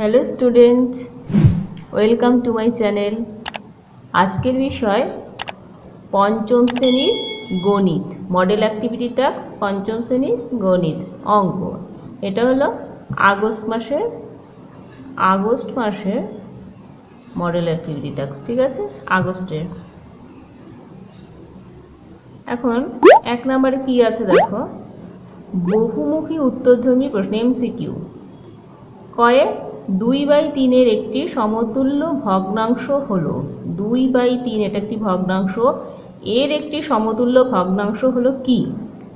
Hello student, welcome to my channel. আজকের বিষয় পঞ্চম শ্রেণীর গণিত, মডেল অ্যাক্টিভিটি টাস্ক, পঞ্চম শ্রেণীর গণিত অঙ্ক। এটা হলো আগস্ট মাসের মডেল অ্যাক্টিভিটি টাস্ক, ঠিক আছে, আগস্টের। এখন এক নম্বরে কি আছে দেখো, বহুমুখী উত্তরধর্মী প্রশ্ন, এমসিকিউ। কয়ে 2/3 একটি সমতুল্য ভগ্নাংশ হলো 2/3, এটা একটি ভগ্নাংশ, এর একটি সমতুল্য ভগ্নাংশ হলো কি?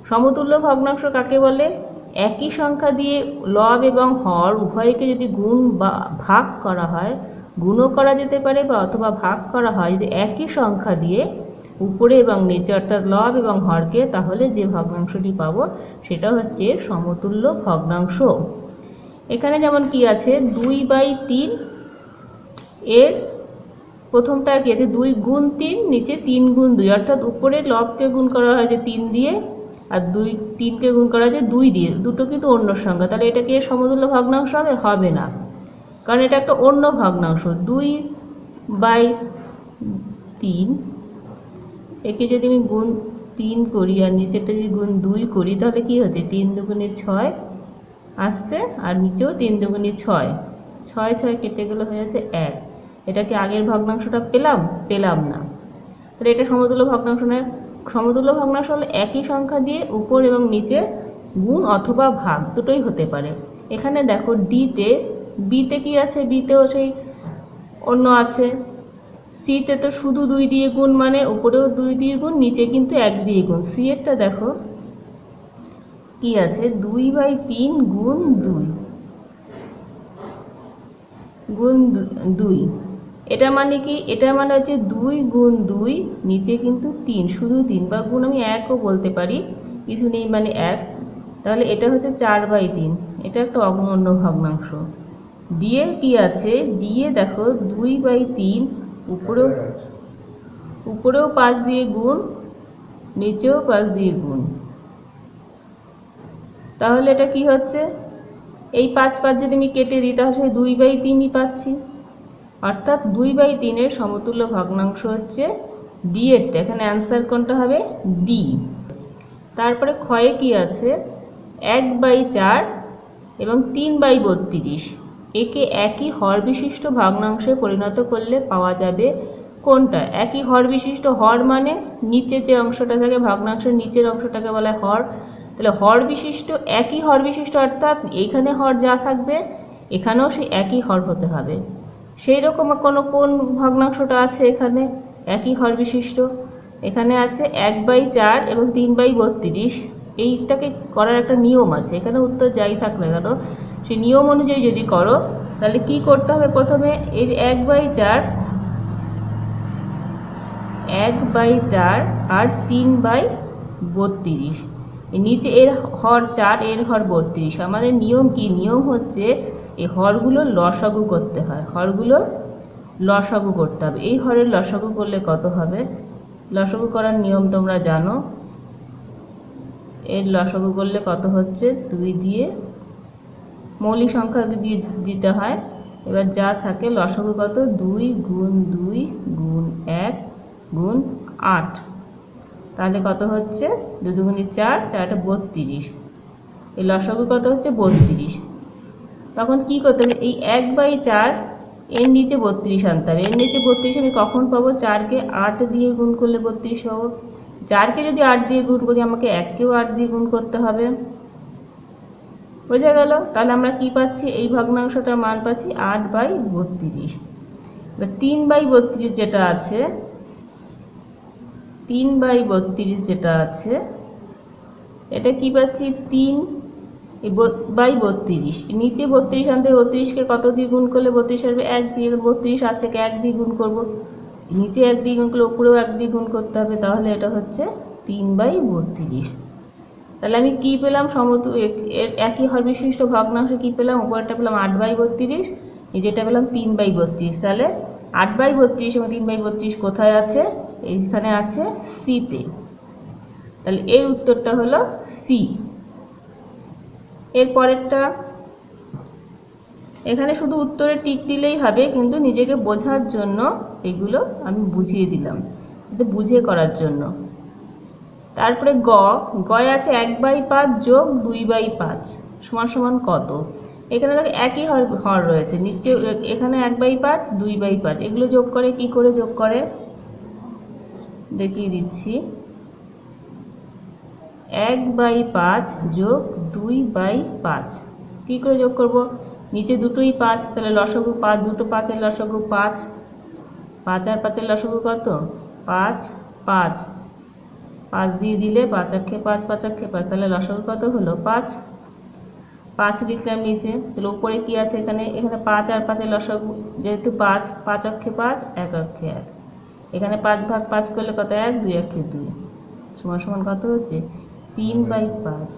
সমতুল্য ভগ্নাংশ কাকে বলে? একই সংখ্যা দিয়ে লব এবং হর উভয়কে যদি গুণ বা ভাগ করা হয়, গুণও করা যেতে পারে বা অথবা ভাগ করা হয় যদি একই সংখ্যা দিয়ে উপরে এবং নিচে অর্থাৎ লব এবং হরকে, তাহলে যে ভগ্নাংশটি পাবো সেটা হচ্ছে সমতুল্য ভগ্নাংশ। এখানে যেমন কি আছে, 2/3 এর প্রথমটা কি আছে, 2 গুণ 3, নিচে 3 গুণ 2, অর্থাৎ উপরে লবকে গুণ করা হয়েছে 3 দিয়ে আর 3কে গুণ করা হয়েছে 2 দিয়ে, দুটো কিন্তু অন্য সংখ্যা, তাহলে এটা কি সমতুল্য ভগ্নাংশ হবে? হবে না, কারণ এটা একটা অন্য ভগ্নাংশ। 2/3 একে যদি আমি গুণ 3 করি আর নিচেটা যদি গুণ 2 করি, তাহলে কি হচ্ছে, 3 দুগুণে 6 আসছে আর নিচেও 3 দুগুণে 6, 6 কেটে গেলে হয়ে যাচ্ছে 1। এটা কি আগের ভগ্নাংশটা পেলাম না, তাহলে এটা সমতুল্য ভগ্নাংশ নয়। সমতুল্য ভগ্নাংশ হলে একই সংখ্যা দিয়ে উপর এবং নিচে গুণ অথবা ভাগ দুটোই হতে পারে। এখানে দেখো বিতে কি আছে, বিতেও সেই অন্য আছে। সিতে তো শুধু 2 দিয়ে গুণ, মানে উপরেও 2 দিয়ে গুণ, নিচে কিন্তু 1 দিয়ে গুণ। সি এরটা দেখো কি আছে, 2/3 গুণ 2 এটা মানে কি, এটা মানে হচ্ছে 2 গুণ 2, নিচে কিন্তু 3, শুধু 3, বা গুণ আমি 1ও বলতে পারি, কিছু নেই মানে 1। তাহলে এটা হচ্ছে 4/3, এটা একটা অন্য ভগ্নাংশ। দিয়ে কি আছে, দিয়ে দেখো 2/3 উপরেও 5 দিয়ে গুণ, নিচেও 5 দিয়ে গুণ, তাহলে এটা কি হচ্ছে, এই 5 যদি আমি কেটে দিই তাহলে সেই 2/3ই পাচ্ছি, অর্থাৎ 2/3 এর সমতুল্য ভগ্নাংশ হচ্ছে ডি এরটা। এখানে অ্যান্সার কোনটা হবে? ডি। তারপরে ক্ষয়ে কি আছে, 1/4 এবং 3/32 একে একই হর বিশিষ্ট ভগ্নাংশে পরিণত করলে পাওয়া যাবে কোনটা? একই হর বিশিষ্ট, হর মানে নিচে যে অংশটা থাকে ভগ্নাংশের নিচের অংশটাকে বলা হয় হর। তাহলে হর বিশিষ্ট, একই হর বিশিষ্ট, অর্থাৎ এইখানে হর যা থাকবে এখানেও সেই একই হর হতে হবে। সেই রকম কোন ভগ্নাংশটা আছে এখানে একই হর বিশিষ্ট? এখানে আছে 1/4 এবং 3/32। এইটাকে করার একটা নিয়ম আছে, এখানে উত্তর যাই থাক না কেন সেই নিয়ম অনুযায়ী যদি করো তাহলে কি করতে হবে, প্রথমে এই 1/4 আর 3/32, নিচে এর হর 4, এর হর 32। আমাদের নিয়ম কি, নিয়ম হচ্ছে এই হরগুলোর লসাগু করতে হয়, হরগুলোর লসাগু করতে হবে। এই হরের লসাগু করলে কত হবে? লসাগু করার নিয়ম তোমরা জানো, এর লসাগু করলে কত হচ্ছে, 2 দিয়ে মৌলিক সংখ্যা দিয়ে দিতে হয়। এবার যা থাকে লসাগু কত, 2 গুণ 2 গুণ 1 গুণ 8, তাহলে কত হচ্ছে, 2 দুগুণে 4, 4টা 32, এই লসাগু কত হচ্ছে 32। তখন কি করতে হবে, এই 1/4 এর নিচে 32 আনতে হবে। এর নিচে 32 আমি কখন পাবো, 4কে 8 দিয়ে গুণ করলে 32 পাবো। 4কে যদি 8 দিয়ে গুণ করি, আমাকে 1কেও 8 দিয়ে গুণ করতে হবে, বোঝা গেল? তাহলে আমরা কি পাচ্ছি, এই ভগ্নাংশটার মান পাচ্ছি 8/32। এবার 3/32 যেটা আছে, 3/32 যেটা আছে, এটা কি পাচ্ছি, 3/32, নিচে 32 আনতে 32কে কত দিয়ে গুণ করলে 32 আসবে, 1 দিয়ে। 32 আছে, 1 দিয়ে গুণ করবো, নিচে 1 দিয়ে গুণ করলে উপরেও 1 দিয়ে গুণ করতে হবে, তাহলে এটা হচ্ছে 3/32। তাহলে আমি কি পেলাম, একই হর বিশিষ্ট ভগ্নাংশ কি পেলাম, উপরেরটা পেলাম 8/32, নিচেটা পেলাম 3/32। তাহলে 8/32 এবং 3/32 কোথায় আছে, এইখানে আছে সিতে। তাহলে এর উত্তরটা হলো সি। এর পরেরটা এখানে শুধু উত্তরে টিক দিলেই হবে, কিন্তু নিজেকে বোঝার জন্য এগুলো আমি বুঝিয়ে দিলাম, এটা বুঝে করার জন্য। তারপরে গয় আছে 1/5 যোগ 2/5 সমান সমান কত। এখানে দেখো একই হর রয়েছে, নিচে এখানে 1/5 2/5, এগুলো যোগ করে কি করে যোগ করে দেখিয়ে দিচ্ছি। 1/5 যোগ 2/5 কী করে যোগ করব, নিচে দুটোই 5, তাহলে লসাগু 5, দুটো 5-এর লসাগু 5, 5 আর 5-এর লসাগু কত 5, 5 5 দিয়ে দিলে 5 অক্ষে 5, 5 অক্ষে 5, তাহলে লসাগু কত হলো 5, 5 লিখলাম নিচে। তাহলে উপরে কি আছে, এখানে 5 আর 5-এর লসাগু যেহেতু 5, 5 অক্ষে 5, 1 অক্ষে 1, এখানে 5 ভাগ 5 করলে কত 1, 2 অক্ষে 2 সমান সমান কত হচ্ছে 3/5।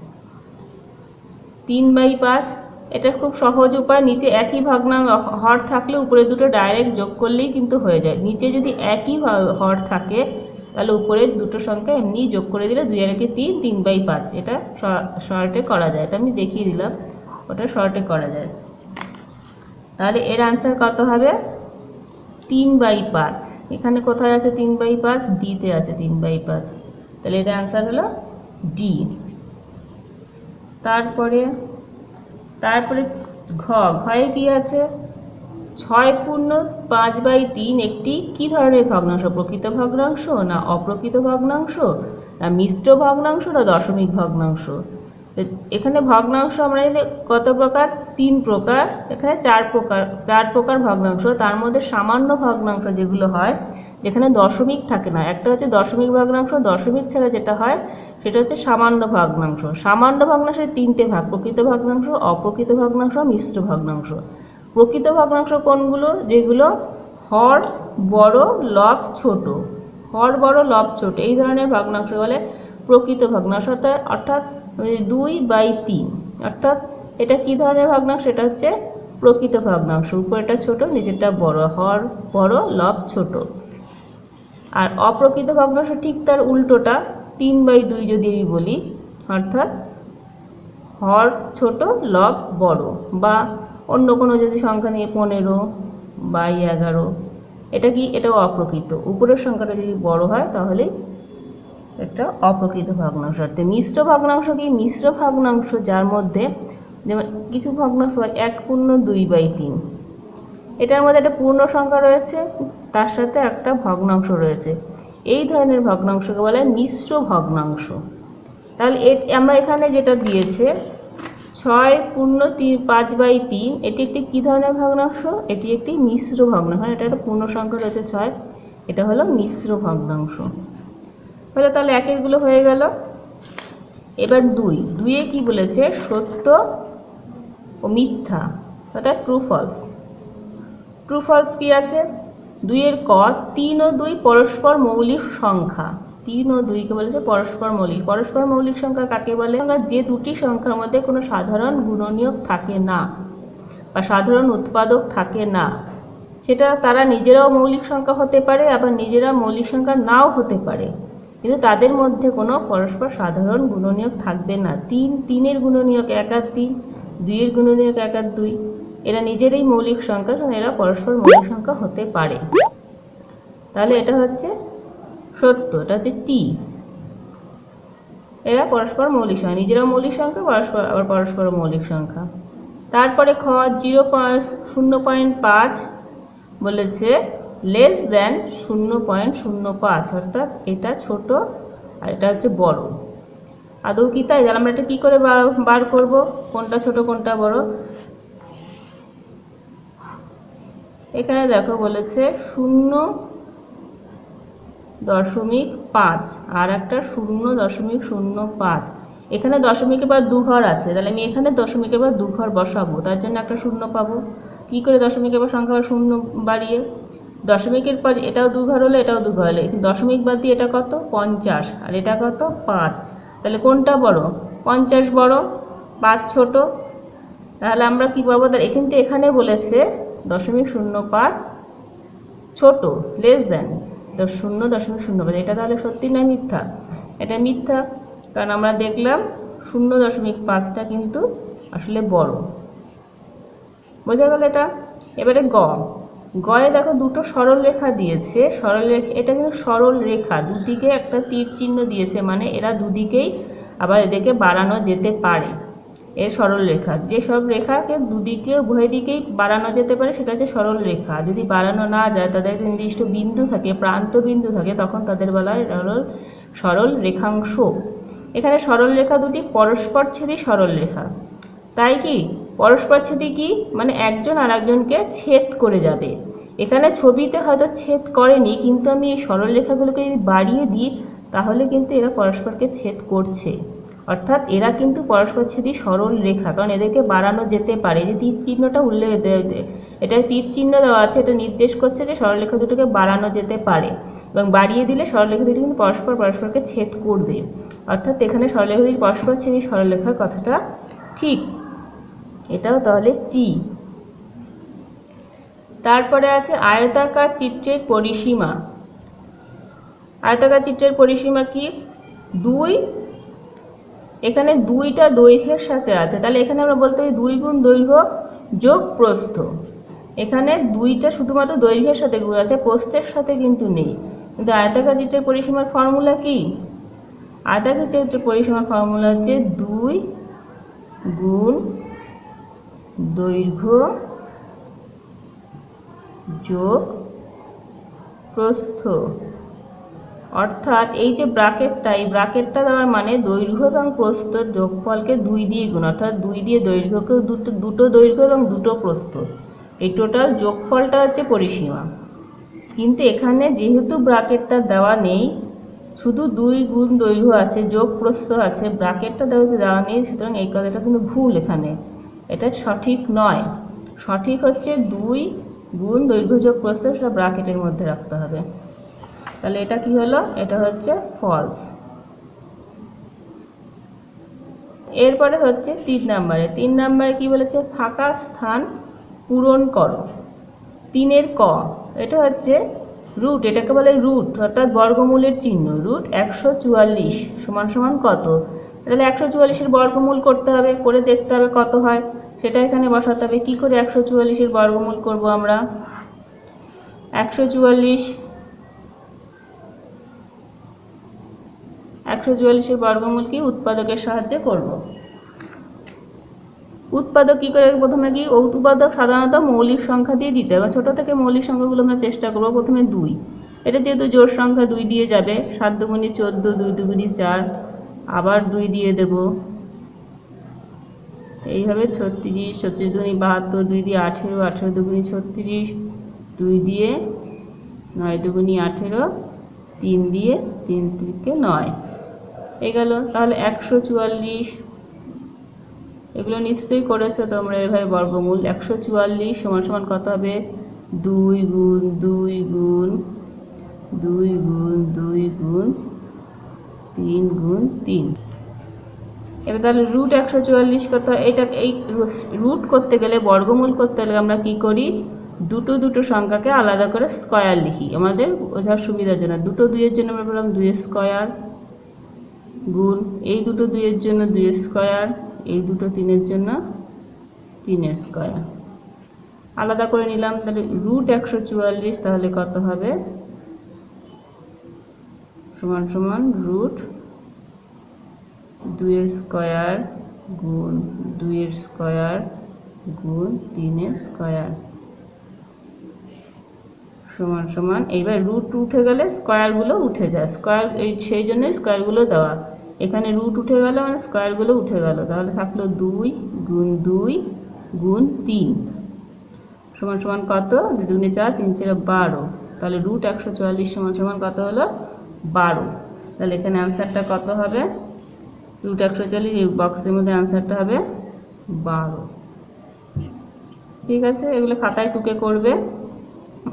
3/5 এটা খুব সহজ উপায়, নিচে একই ভগ্নাংশ হর থাকলে উপরে দুটো ডাইরেক্ট যোগ করলেই কিন্তু হয়ে যায়। নিচে যদি একই হর থাকে তাহলে উপরে দুটো সংখ্যা এমনি যোগ করে দিলে 2 আর 1 3, 3/5, এটা শর্টে করা যায়, এটা আমি দেখিয়ে দিলাম, ওটা শর্টে করা যায়। তাহলে এর আনসার কত হবে 3/5। এখানে কোথায় আছে 3/5, ডিতে আছে 3/5, তাহলে এর আনসার হলো ডি। তারপরে ঘয়ে কি আছে 6/5/3 একটি কি ধরনের ভগ্নাংশ, প্রকৃত ভগ্নাংশ না অপ্রকৃত ভগ্নাংশ না মিশ্র ভগ্নাংশ না দশমিক ভগ্নাংশ। এখানে ভগ্নাংশ আমরা কত প্রকার, 3 প্রকার, এখানে 4 প্রকার ভগ্নাংশ। তার মধ্যে সামান্য ভগ্নাংশ যেগুলো হয় যেখানে দশমিক থাকে না, একটা হচ্ছে দশমিক ভগ্নাংশ, দশমিক ছাড়া যেটা হয় সেটা হচ্ছে সামান্য ভগ্নাংশ। সামান্য ভগ্নাংশের 3টে ভাগ, প্রকৃত ভগ্নাংশ, অপ্রকৃত ভগ্নাংশ, মিশ্র ভগ্নাংশ। প্রকৃত ভগ্নাংশ কোনগুলো, যেগুলো হর বড় লব ছোট, হর বড় লব ছোট, এই ধরনের ভগ্নাংশ বলে প্রকৃত ভগ্নাংশ। অর্থাৎ 2/3, অর্থাৎ এটা কি ধরনের ভগ্নাংশ, এটা হচ্ছে প্রকৃত ভগ্নাংশ, উপরেটা ছোট নিচেরটা বড়, হর বড় লব ছোট। আর অপ্রকৃত ভগ্নাংশ ঠিক তার উল্টোটা, 3/2 যদি আমি বলি, অর্থাৎ হর ছোট লব বড়, বা অন্য কোনো যদি সংখ্যা নিয়ে 15/11, এটা কি, এটাও অপ্রকৃত, উপরের সংখ্যাটা যদি বড় হয় তাহলে এটা অপ্রকৃত ভগ্নাংশ। অর্থাৎ মিশ্র ভগ্নাংশ কি, মিশ্র ভগ্নাংশ যার মধ্যে যেমন কিছু ভগ্নাংশ 1/2/3, এটার মধ্যে একটা পূর্ণ সংখ্যা রয়েছে তার সাথে একটা ভগ্নাংশ রয়েছে, এই ধরনের ভগ্নাংশকে বলে মিশ্র ভগ্নাংশ। তাহলে আমরা এখানে যেটা দিয়েছে 6/5/3, এটি একটি কী ধরনের ভগ্নাংশ, এটি একটি মিশ্র ভগ্নাংশ, এটা একটা পূর্ণ সংখ্যা রয়েছে 6, এটা হলো মিশ্র ভগ্নাংশ। তাহলে একেরগুলো হয়ে গেল। এবার 2-এ কি বলেছে, সত্য ও মিথ্যা, অর্থাৎ ট্রু ফলস। ট্রু ফলস কি আছে, 2-এর 3 ও 2 পরস্পর মৌলিক সংখ্যা, 3 ও 2কে বলেছে পরস্পর মৌলিক। পরস্পর মৌলিক সংখ্যা কাকে বলে, যে দুটি সংখ্যার মধ্যে কোনো সাধারণ গুণনীয়ক থাকে না বা সাধারণ উৎপাদক থাকে না, সেটা তারা নিজেরাও মৌলিক সংখ্যা হতে পারে, আবার নিজেরা মৌলিক সংখ্যা নাও হতে পারে, কিন্তু তাদের মধ্যে কোনো পরস্পর সাধারণ গুণনীয়ক থাকবে না। 3-এর গুণনীয়ক 1 আর 3, 2-এর গুণনীয়ক 1 আর 2, এরা নিজেরাই মৌলিক সংখ্যা, এরা পরস্পর মৌলিক সংখ্যা হতে পারে। তাহলে এটা হচ্ছে সত্য, এটা হচ্ছে টি, এরা পরস্পর মৌলিক সংখ্যা, নিজেরাও মৌলিক সংখ্যা, আবার পরস্পর মৌলিক সংখ্যা। তারপরে 0.5 বলেছে লেস দেন 0.05, অর্থাৎ এটা ছোট আর এটা হচ্ছে বড়। আদৌ কি তাই, তাহলে আমরা এটা কী করে বার করব কোনটা ছোট কোনটা বড়। এখানে দেখো বলেছে 0.5 আর একটা 0.05, এখানে দশমিকের পর 2 ঘর আছে, তাহলে আমি এখানে দশমিকের পর 2 ঘর বসাবো, তার জন্য একটা 0 পাবো। কী করে দশমিকের পর সংখ্যা 0 বাড়িয়ে, দশমিকের পর এটাও 2 ঘর হলো এটাও 2 ঘর হলো, দশমিক বাদ দিয়ে এটা কত 50 আর এটা কত 5, তাহলে কোনটা বড়, 50 বড়, 5 ছোট। তাহলে আমরা কি পাবো, তাহলে কিন্তু এখানে বলেছে 0.05 ছোট, লেস দেন 0.05, এটা তাহলে সত্যি না মিথ্যা, এটা মিথ্যা, কারণ আমরা দেখলাম 0.5টা কিন্তু আসলে বড়। বোঝা গেল এটা। এবারে গয়ে দেখো দুটো সরল রেখা দিয়েছে, সরল রেখা, এটা কিন্তু সরল রেখা, দুদিকে একটা তীর চিহ্ন দিয়েছে, মানে এরা দুদিকেই আবার এদেরকে বাড়ানো যেতে পারে। এর সরল রেখা, যে সব রেখাকে দুদিকে উভয় দিকেই বাড়ানো যেতে পারে সেটা হচ্ছে সরল রেখা। যদি বাড়ানো না যায়, তাদের একটা নির্দিষ্ট বিন্দু থাকে, প্রান্ত বিন্দু থাকে, তখন তাদের বলা হয় সরল রেখাংশ। এখানে সরল রেখা দুটি পরস্পরছেদী সরল রেখা। তাই কি পরস্পরছেদী কি মানে একজন আর একজনকে ছেদ করে যাবে। এখানে ছবিতে হয়তো ছেদ করেনি, কিন্তু আমি এই সরল রেখাগুলোকে যদি বাড়িয়ে দিই তাহলে কিন্তু এরা পরস্পরকে ছেদ করছে। অর্থাৎ এরা কিন্তু পরস্পরছেদী সরল রেখা, কারণ এদেরকে বাড়ানো যেতে পারে। যে তীর চিহ্নটা উল্লেখ, এটা তীর চিহ্ন দেওয়া আছে, এটা নির্দেশ করছে যে সরলরেখা দুটোকে বাড়ানো যেতে পারে, এবং বাড়িয়ে দিলে সরলরেখা দুটো কিন্তু পরস্পরকে ছেদ করবে। অর্থাৎ এখানে সরলরেখা দুটি পরস্পরছেদী সরলরেখার কথাটা ঠিক। এটাও তাহলে টি। তারপরে আছে আয়তাকার চিত্রের পরিসীমা। আয়তাকার চিত্রের পরিসীমা কি? এখানে দুইটা দৈর্ঘ্যের সাথে আছে, তাহলে এখানে আমরা বলতে পারি 2 গুণ দৈর্ঘ্য যোগ প্রস্থ। এখানে দুইটা শুধুমাত্র দৈর্ঘ্যের সাথে গুণ আছে, প্রস্থের সাথে কিন্তু নেই। কিন্তু আয়তাকার চিত্রের পরিসীমার ফর্মুলা কি? আয়তাকার চিত্রের পরিসীমার ফর্মুলা হচ্ছে 2 গুণ দৈর্ঘ্য যোগ প্রস্থ। অর্থাৎ এই যে ব্র্যাকেটটা, এই ব্র্যাকেটটা দেওয়ার মানে দৈর্ঘ্য এবং প্রস্থের যোগফলকে 2 দিয়ে গুণ, অর্থাৎ 2 দিয়ে দৈর্ঘ্যকে দুটো দৈর্ঘ্য এবং দুটো প্রস্থ, এই টোটাল যোগফলটা হচ্ছে পরিসীমা। কিন্তু এখানে যেহেতু ব্র্যাকেটটা দেওয়া নেই, শুধু 2 গুণ দৈর্ঘ্য আছে, যোগ প্রস্থ আছে, ব্র্যাকেটটা দেওয়া নেই, সুতরাং এই কথাটা কিন্তু ভুল। এখানে এটা সঠিক নয়। সঠিক হচ্ছে 2 গুণ দৈর্ঘ্য যোগ প্রস্থ, সেটা ব্র্যাকেটের মধ্যে রাখতে হবে। তাহলে এটা কি হলো? এটা হচ্ছে ফলস। এরপরে হচ্ছে 3 নম্বরে কি বলেছে? ফাঁকা স্থান পূরণ করো। 3-এর ক, এটা হচ্ছে রুট, এটাকে বলে রুট, অর্থাৎ বর্গমূলের চিহ্ন। রুট 144 সমান সমান কত? তাহলে 144-এর বর্গমূল করতে হবে, করে দেখতে হবে কত হয়, সেটা এখানে বসাতে হবে। কি করে 144-এর বর্গমূল করব আমরা? 144-এর বর্গমূল কি উৎপাদকের সাহায্যে করব। উৎপাদক কি করে? প্রথমে কি উৎপাদক সাধারণত মৌলিক সংখ্যা দিয়ে দিতে হবে। ছোট থেকে মৌলিক সংখ্যাগুলো আমরা চেষ্টা করব। প্রথমে 2, এটা যেহেতু জোড় সংখ্যা 2 দিয়ে যাবে, 7 দুগুণী 14, 2 দুগুণী 4, আবার 2 দিয়ে দেব, এইভাবে 36, 36 দুগুণী 72, 2 দিয়ে 18, 18 দুগুণী 36, 2 দিয়ে 9 দুগুণী 18, 3 দিয়ে 3 থেকে 9, এই গেল। তাহলে 144, এগুলো নিশ্চয়ই করেছো তোমরা এভাবে বর্গমূল। 144 সমান সমান কত হবে? 2 গুণ 2 গুণ 2 গুণ 2 গুণ 3 গুণ 3। এবার তাহলে রুট 144 কত? এটা এই রুট করতে গেলে, বর্গমূল করতে গেলে আমরা কি করি? দুটো সংখ্যাকে আলাদা করে স্কয়ার লিখি আমাদের বোঝার সুবিধার জন্য। দুটো 2-এর জন্য আমরা বললাম 2 স্কয়ার গুণ এই দুটো 2-এর জন্য 2 স্কয়ার, এই দুটো 3-এর জন্য 3 স্কয়ার আলাদা করে নিলাম। তাহলে রুট 144 তাহলে কত হবে? সমান সমান রুট 2 স্কয়ার গুণ 2 স্কয়ার গুণ 3 স্কয়ার সমান সমান, এইবার রুট উঠে গেলে স্কয়ারগুলো উঠে যায়, স্কয়ার সেই জন্যই স্কয়ারগুলো দেওয়া। এখানে রুট উঠে গেল মানে স্কয়ারগুলো উঠে গেল, তাহলে থাকলো 2 গুণ 2 গুণ 3 সমান সমান কত? 2 দুগুণে 4, 3 4 12। তাহলে রুট 144 সমান সমান কত হলো? 12। তাহলে এখানে অ্যান্সারটা কত হবে? রুট 144, এই বক্সের মধ্যে অ্যান্সারটা হবে 12। ঠিক আছে, এগুলো খাতায় টুকে করবে,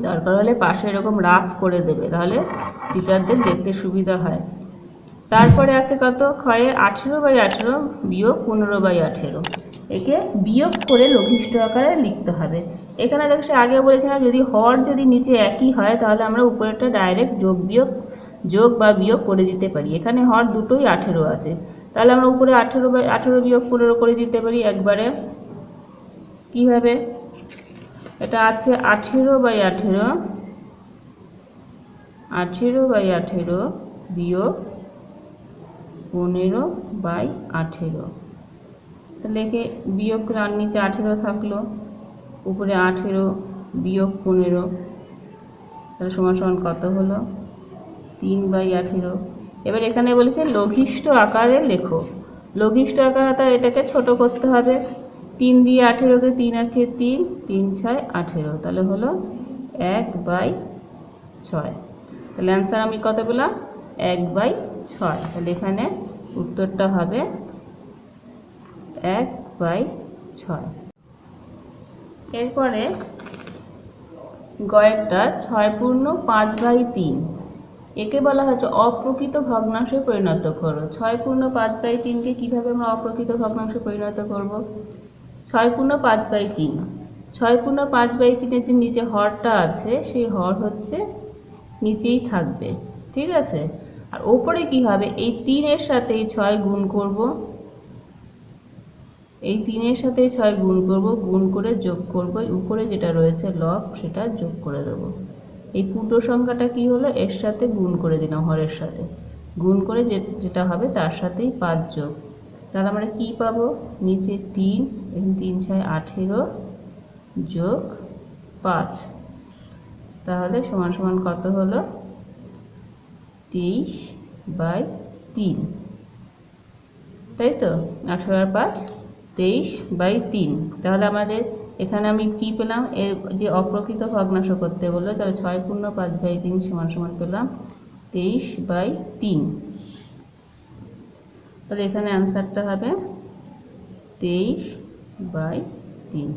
দরকার হলে পাশে এরকম রাফ করে দেবে, তাহলে টিচারদের দেখতে সুবিধা হয়। তারপরে আছে কত? ক্ষয়ে 18/18 বিয়োগ 15/18। একে বিয়োগ করে লঘিষ্ঠ আকারে লিখতে হবে। এখানে দেখছি আগে বলেছিলাম যদি হর যদি নিচে একই হয় তাহলে আমরা উপরেরটা ডাইরেক্ট যোগ বা বিয়োগ করে দিতে পারি। এখানে হর দুটোই 18 আছে, তাহলে আমরা উপরে 18/18 বিয়োগ 15 করে দিতে পারি একবারে। কীভাবে? এটা আছে 18/18, 18/18 বিয়োগ 15/18। তাহলে একে বিয়োগ করে আর নিচে 18 থাকলো, উপরে 18 বিয়োগ 15, তাহলে সমান সমান কত হলো? 3/18। এবার এখানে বলেছে লঘিষ্ঠ আকারে লেখো। লঘিষ্ঠ আকারে এটাকে ছোট করতে হবে। 3 দিয়ে 18কে 3 আঁকে 3, 3 6 18, তাহলে হলো 1/6। তাহলে অ্যান্সার আমি কত পেলাম? 1/6। তাহলে এখানে উত্তরটা হবে 1/6। এরপরে গয়েরটা 6 পূর্ণ 5/3, একে বলা হচ্ছে অপ্রকৃত ভগ্নাংশে পরিণত করো। 6 পূর্ণ 5/3কে কীভাবে আমরা অপ্রকৃত ভগ্নাংশে পরিণত করব? 6 পূর্ণ 5/3, 6 পূর্ণ 5/3-এর যে নিচে হরটা আছে সেই হর হচ্ছে নিচেই থাকবে, ঠিক আছে? আর ওপরে কি হবে? এই 3-এর সাথে এই 6 গুণ করব, এই 3-এর সাথে 6 গুণ করব, গুণ করে যোগ করব, উপরে যেটা রয়েছে লব সেটা যোগ করে দেবো। এই পূর্ণ সংখ্যাটা কি হলো? এর সাথে গুণ করে দিলাম, হরের সাথে গুণ করে যেটা হবে তার সাথেই 5 যোগ। তাহলে আমরা কি পাবো? নিচে 3, এখানে 3 6 18 যোগ 5, তাহলে সমান সমান কত হলো? 23/3, তাই তো? 18 আর 5 23/3। তাহলে আমাদের এখানে আমি কি পেলাম? এর যে অপ্রকৃত ভগ্নাংশ করতে বললো, তাহলে 6 পূর্ণ 5/3 সমান সমান পেলাম 23/3। তাহলে এখানে অ্যান্সারটা হবে 23/3।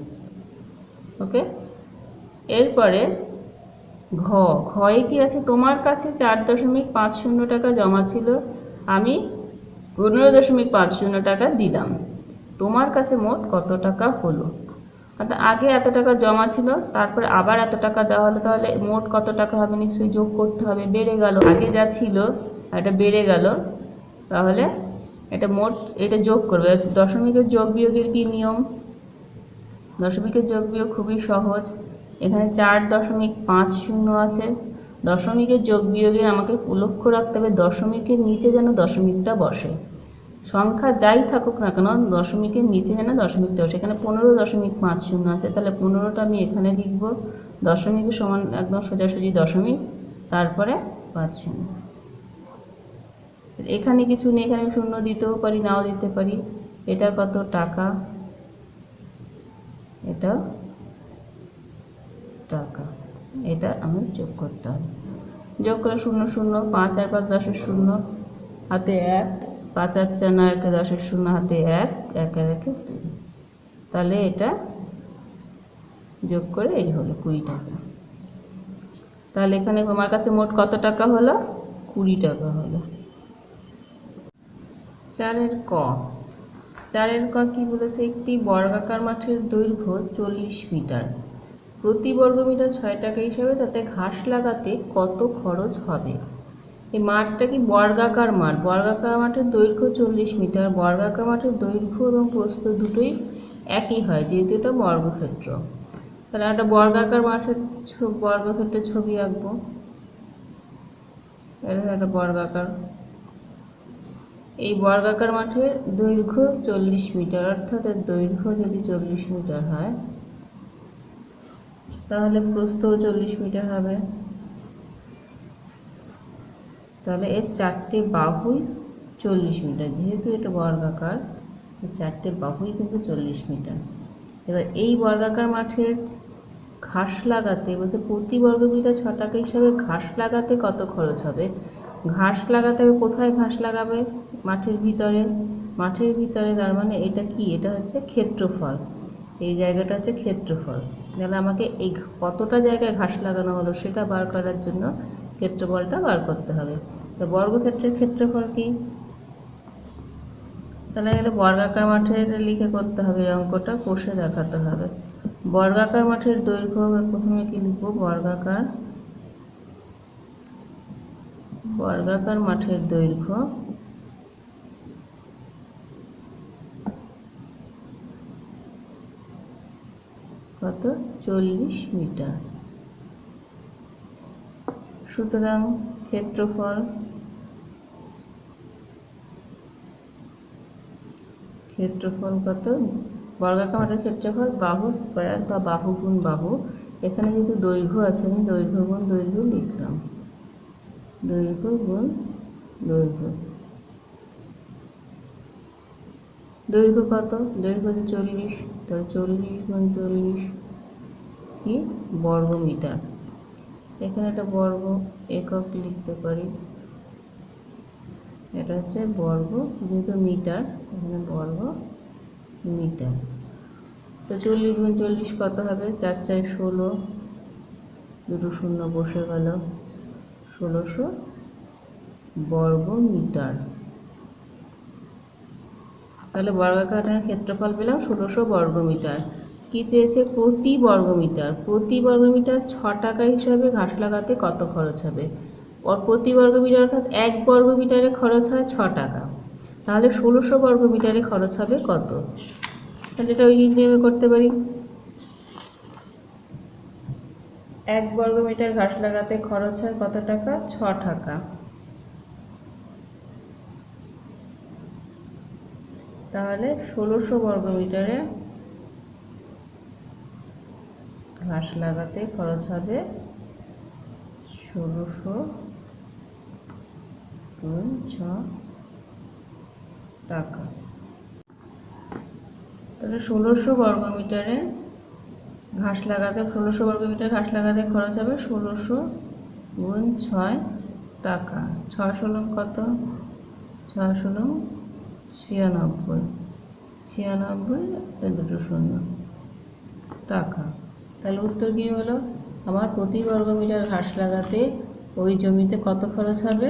ওকে। এরপরে ঘয়ে কি আছে? তোমার কাছে 4.50 টাকা জমা ছিল, আমি 15.50 টাকা দিলাম, তোমার কাছে মোট কত টাকা হলো? অর্থাৎ আগে এত টাকা জমা ছিল, তারপরে আবার এত টাকা দেওয়া হলো, তাহলে মোট কত টাকা হবে? নিশ্চয়ই যোগ করতে হবে, বেড়ে গেল। আগে যা ছিল এটা বেড়ে গেল, তাহলে এটা মোট, এটা যোগ করবে। দশমিকের যোগ বিয়োগের কি নিয়ম? দশমিকের যোগ বিয়োগ খুবই সহজ। এখানে 4.50 আছে, দশমিকের যোগ বিয়োগে আমাকে লক্ষ্য রাখতে হবে দশমিকের নিচে যেন দশমিকটা বসে। সংখ্যা যাই থাকুক না কেন, দশমিকের নিচে যেন দশমিকটা বসে। এখানে 15.50 আছে, তাহলে 15টা আমি এখানে লিখব, দশমিকের সমান একদম সোজাসুজি দশমিক, তারপরে 50। এখানে কিছু নেই, এখানে শূন্য দিতেও পারি, নাও দিতে পারি। এটা কত টাকা? এটা টাকা, এটা আমি যোগ করতে হবে। যোগ করে 0 0, 5 আর 5 10 শূন্য, হাতে 1, 5 আর 4 9 1 10 শূন্য, হাতে 1, 1 আর 1 2। তাহলে এটা যোগ করে এই হলো 20 টাকা। তাহলে এখানে আমার কাছে মোট কত টাকা হলো? 20 টাকা হলো। 4-এর ক। 4-এর ক কি বলেছে? একটি বর্গাকার মাঠের দৈর্ঘ্য 40 মিটার, প্রতি বর্গমিটার 6 টাকা হিসাবে তাতে ঘাস লাগাতে কত খরচ হবে? এই মাঠটা কি বর্গাকার মাঠ, বর্গাকার মাঠের দৈর্ঘ্য 40 মিটার। বর্গাকার মাঠের দৈর্ঘ্য এবং প্রস্থ দুটোই একই হয় যেহেতু এটা বর্গক্ষেত্র। তাহলে একটা বর্গাকার মাঠের বর্গক্ষেত্রের ছবি আঁকবো। এটা একটা বর্গাকার, এই বর্গাকার মাঠের দৈর্ঘ্য 40 মিটার, অর্থাৎ এর দৈর্ঘ্য যদি 40 মিটার হয় তাহলে প্রস্থও 40 মিটার হবে। তাহলে এর 4টে বাহুই 40 মিটার, যেহেতু এটা বর্গাকার, 4টে বাহুই কিন্তু 40 মিটার। এবার এই বর্গাকার মাঠের ঘাস লাগাতে বলছে প্রতি বর্গমিটার 6 টাকা হিসাবে ঘাস লাগাতে কত খরচ হবে? ঘাস লাগাতে হবে, কোথায় ঘাস লাগাবে? মাঠের ভিতরে। মাঠের ভিতরে, তার মানে এটা কি? এটা হচ্ছে ক্ষেত্রফল, এই জায়গাটা হচ্ছে ক্ষেত্রফল। তাহলে আমাকে এই কতটা জায়গায় ঘাস লাগানো হলো সেটা বার করার জন্য ক্ষেত্রফলটা বার করতে হবে। তো বর্গক্ষেত্রের ক্ষেত্রফল কি? তাহলে এখানে বর্গাকার মাঠের লিখে করতে হবে, অঙ্কটা কষে দেখাতে হবে। বর্গাকার মাঠের দৈর্ঘ্য প্রথমে কি লিখবো? বর্গাকার মাঠের দৈর্ঘ্য কত 40 মিটার। সুতরাং ক্ষেত্রফল কত, বর্গাকার মাঠের ক্ষেত্রফল বাহু স্কয়ার বা বাহু গুণ বাহু। এখানে যেহেতু দৈর্ঘ্য আছে আমি দৈর্ঘ্য গুণ দৈর্ঘ্য লিখলাম, দৈর্ঘ্য গুণ দৈর্ঘ্য। দৈর্ঘ্য কত, দৈর্ঘ্য হচ্ছে 40, তাহলে 40 গুণ 40 কি বর্গ মিটার। এখানে একটা বর্গ একক লিখতে পারি, এটা হচ্ছে বর্গ, যেহেতু মিটার এখানে বর্গ মিটার। তো 40 গুণ 40 কত হবে, 4 4 16, দুটো শূন্য বসে গেল, 1600 বর্গ মিটার। তাহলে বর্গাকারের ক্ষেত্রফল পেলাম 1600 বর্গ মিটার। কি চেয়েছে, প্রতি বর্গ মিটার, প্রতি বর্গ মিটার 6 টাকা হিসাবে ঘাস লাগাতে কত খরচ হবে। প্রতি বর্গ মিটার অর্থাৎ 1 বর্গ মিটারে খরচ হয় 6 টাকা, তাহলে 1600 বর্গ মিটারে খরচ হবে কত। তাহলে এটা ওই নিয়মে করতে পারি, 1 বর্গ মিটার ঘাস লাগাতে খরচ হয় কত টাকা, 6 টাকা। তাহলে 1600 বর্গ মিটারে ঘাস লাগাতে খরচ হবে 1600 গুণ 6 টাকা। তাহলে 1600 বর্গ মিটারে ঘাস লাগাতে 1600 বর্গ মিটার ঘাস লাগাতে খরচ হবে 1600 গুণ 6 টাকা। 6 ষোলং কত, 6 ষোলং 96, 96 দুটো শূন্য টাকা। তাহলে উত্তর কী হলো, আমার প্রতি বর্গ মিটার ঘাস লাগাতে ওই জমিতে কত খরচ হবে,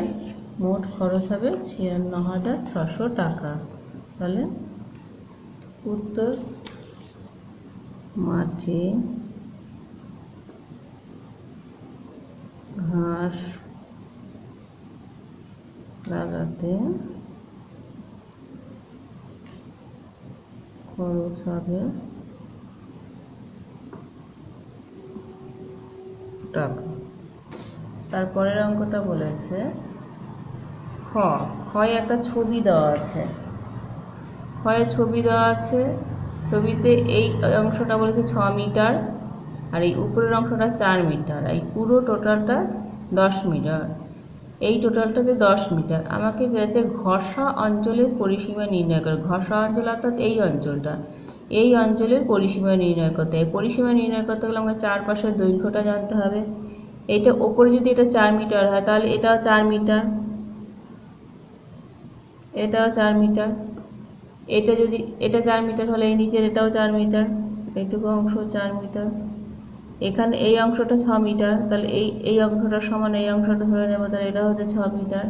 মোট খরচ হবে 96,600 টাকা। তাহলে উত্তর মাঠে ঘাস লাগাতে খরচ হবে টাকা। তারপরের অঙ্কটা বলেছে ক্ষয় একটা ছবি দেওয়া আছে, ক্ষয়ের ছবি দেওয়া আছে, ছবিতে এই অংশটা বলেছে 6 মিটার আর এই উপরের অংশটা 4 মিটার, এই পুরো টোটালটা 10 মিটার, এই টোটালটাতে 10 মিটার। আমাকে বলেছে ঘষা অঞ্চলের পরিসীমা নির্ণয় করে। ঘষা অঞ্চল অর্থাৎ এই অঞ্চলটা, এই অঞ্চলের পরিসীমা নির্ণয় করতে হবে। পরিসীমা নির্ণয় করতে গেলে আমাকে চারপাশের দৈর্ঘ্যটা জানতে হবে। এইটা ওপরে যদি এটা 4 মিটার হয় তাহলে এটাও 4 মিটার, এটাও 4 মিটার, এটা যদি এটা 4 মিটার হলে এই নিচের এটাও 4 মিটার, এইটুকু অংশ 4 মিটার। এখানে এই অংশটা 6 মিটার, তাহলে এই অংশটার সমান এই অংশটা ধরে নেব, তাহলে এটা হচ্ছে 6 মিটার,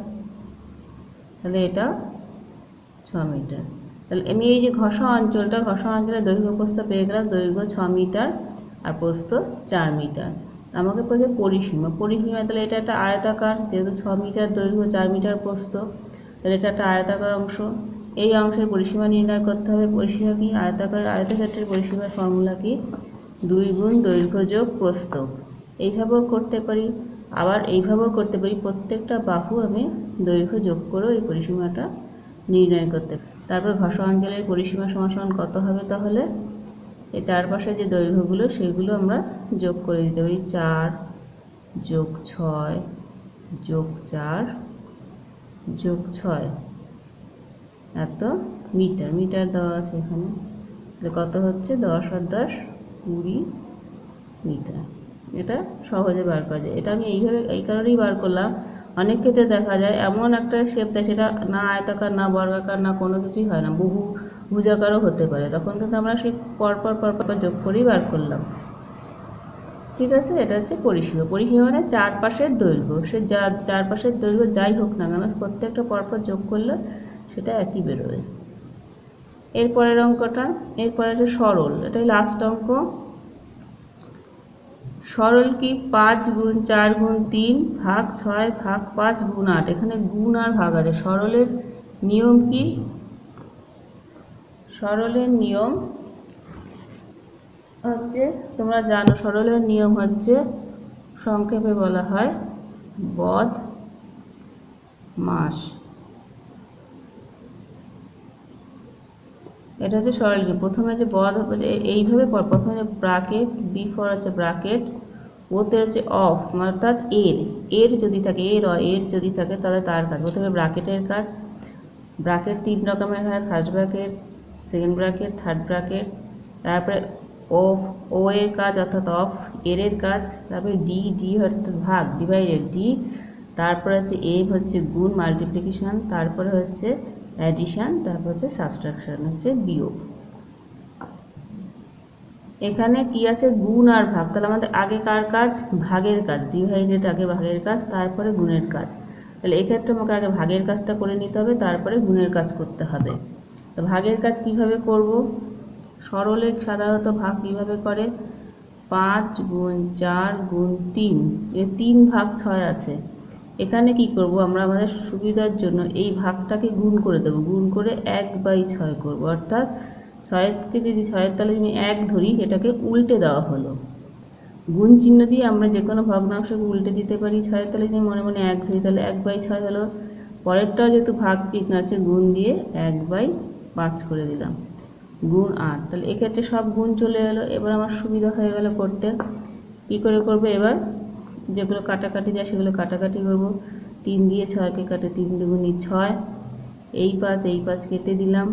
তাহলে এটা 6 মিটার। তাহলে আমি এই যে ঘষা অঞ্চলের দৈর্ঘ্য প্রস্থ পেয়ে গেলাম, দৈর্ঘ্য 6 মিটার আর প্রস্থ 4 মিটার। আমাকে বলছে পরিসীমা, তাহলে এটা একটা আয়তাকার, যেহেতু 6 মিটার দৈর্ঘ্য 4 মিটার প্রস্থ, তাহলে এটা একটা আয়তাকার অংশ। এই অংশের পরিসীমা নির্ণয় করতে হবে। পরিসীমা কি, আয়তক্ষেত্রের পরিসীমার ফর্মুলা কি, 2 গুণ দৈর্ঘ্য যোগ প্রস্থ। এইভাবেও করতে পারি, আবার এইভাবেও করতে পারি, প্রত্যেকটা বাহু আমি দৈর্ঘ্য যোগ করেও এই পরিসীমাটা নির্ণয় করতে পারি। তারপর ঘষা অঞ্চলের পরিসীমা সমান কত হবে, তাহলে এই চারপাশে যে দৈর্ঘ্যগুলো সেগুলো আমরা যোগ করে দিতে পারি, 4 যোগ 6 যোগ 4 যোগ 6 এত মিটার, মিটার দেওয়া আছে এখানে, কত হচ্ছে 10 আর 10 20 মিটার। এটা সহজে বার করা যায়। এটা আমি এই কারণেই বার করলাম, অনেক ক্ষেত্রে দেখা যায় এমন একটা শেপ দেয় সেটা না আয়তাকার না বর্গাকার না কোনো কিছুই হয় না, ভুজাকারও হতে পারে, তখন কিন্তু আমরা সেই পরপর যোগ করেই বার করলাম। ঠিক আছে, এটা হচ্ছে পরিসীমা। পরিসীমা মানে চারপাশের দৈর্ঘ্য, সে চারপাশের দৈর্ঘ্য যাই হোক না কেন প্রত্যেকটা পরপর যোগ করলে সেটা একই বেরোবে। এরপরের অঙ্কটা, এরপরে আছে সরল, এটাই লাস্ট অঙ্ক। সরল কি, 5 গুণ 4 গুণ 3 ভাগ 6 ভাগ 5 গুণ 8। এখানে গুণ আর ভাগ আছে। সরলের নিয়ম কি, সরলের নিয়ম হচ্ছে তোমরা জানো সরলের নিয়ম হচ্ছে সংক্ষেপে বলা হয় বদ মাস। এটা হচ্ছে সরল নিয়ম। প্রথমে যে বদ হবে এইভাবে প্রথমে যে ব্রাকেট, বিফোর হচ্ছে ব্রাকেট, ওতে হচ্ছে অফ অর্থাৎ এর যদি থাকে এর যদি থাকে তাহলে তার কাজ। প্রথমে ব্রাকেটের কাজ, ব্রাকেট 3 রকমের হয়, first bracket, second bracket, third bracket. তারপরে ও এর কাজ অর্থাৎ অফ, এর কাজ। তারপরে ডি অর্থাৎ ভাগ, ডিভাইডেড ডি। তারপরে হচ্ছে হচ্ছে গুণ মাল্টিপ্লিকেশন, তারপরে হচ্ছে অ্যাডিশন, তারপর হচ্ছে সাবট্রাকশন হচ্ছে বিয়োগ। এখানে কি আছে গুণ আর ভাগ, তাহলে আমাদের আগে কার কাজ, ভাগের কাজ, ডিভাইডেড আগে ভাগের কাজ তারপরে গুণের কাজ। তাহলে এক্ষেত্রে আমাকে আগে ভাগের কাজটা করে নিতে হবে, তারপরে গুণের কাজ করতে হবে। তো ভাগের কাজ কিভাবে করব, সরলে সাধারণত ভাগ কিভাবে করে 5 গুণ 4 গুণ 3, 3 ভাগ 6 আছে। এখানে কি করব আমরা আমাদের সুবিধার জন্য এই ভাগটাকে গুণ করে দেবো, গুণ করে 1/6 করব। অর্থাৎ 6কে যদি 6-এর তলে আমি 1 ধরি, এটাকে উল্টে দেওয়া হলো। গুণ চিহ্ন দিয়ে আমরা যে কোনো ভগ্নাংশকে উল্টে দিতে পারি। 6-এর তলে যদি মনে মনে 1 ধরি তাহলে 1/6 হলো। পরেরটাও যেহেতু ভাগ চিহ্ন আছে, গুণ দিয়ে 1/5 করে দিলাম, গুণ 8। তাহলে এক্ষেত্রে সব গুণ চলে এলো। এবার আমার সুবিধা হয়ে গেল করতে। কী করে করবো, এবার যেগুলো কাটাকাটি যায় সেগুলো কাটাকাটি করবো। 3 দিয়ে 6কে কাটে 3 দুগুণী 6, এই 5 কেটে দিলাম।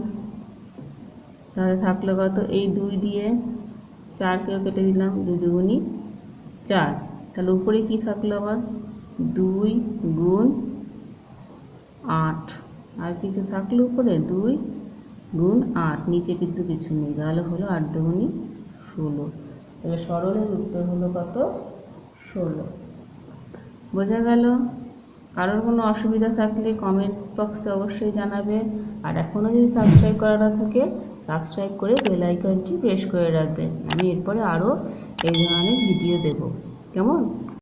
তাহলে থাকলো কত, এই 2 দিয়ে 4কেও কেটে দিলাম, 2 দুগুণী 4। তাহলে উপরে কি থাকলো আবার 2 গুণ 8, আর কিছু থাকলো উপরে 2 গুণ 8, নিচে কিন্তু কিছু নেই। তাহলে হলো 8 দুগুণী 16। তাহলে সরলের উত্তর হলো কত, 16। বোঝা গেল? কারোর কোনো অসুবিধা থাকলে কমেন্ট বক্সে অবশ্যই জানাবে। আর এখনও যদি সাবস্ক্রাইব করা না থাকে, সাবস্ক্রাইব করে বেল আইকনটি প্রেস করে রাখবেন। আমি এরপরে আরও এই ধরনের ভিডিও দেব। কেমন?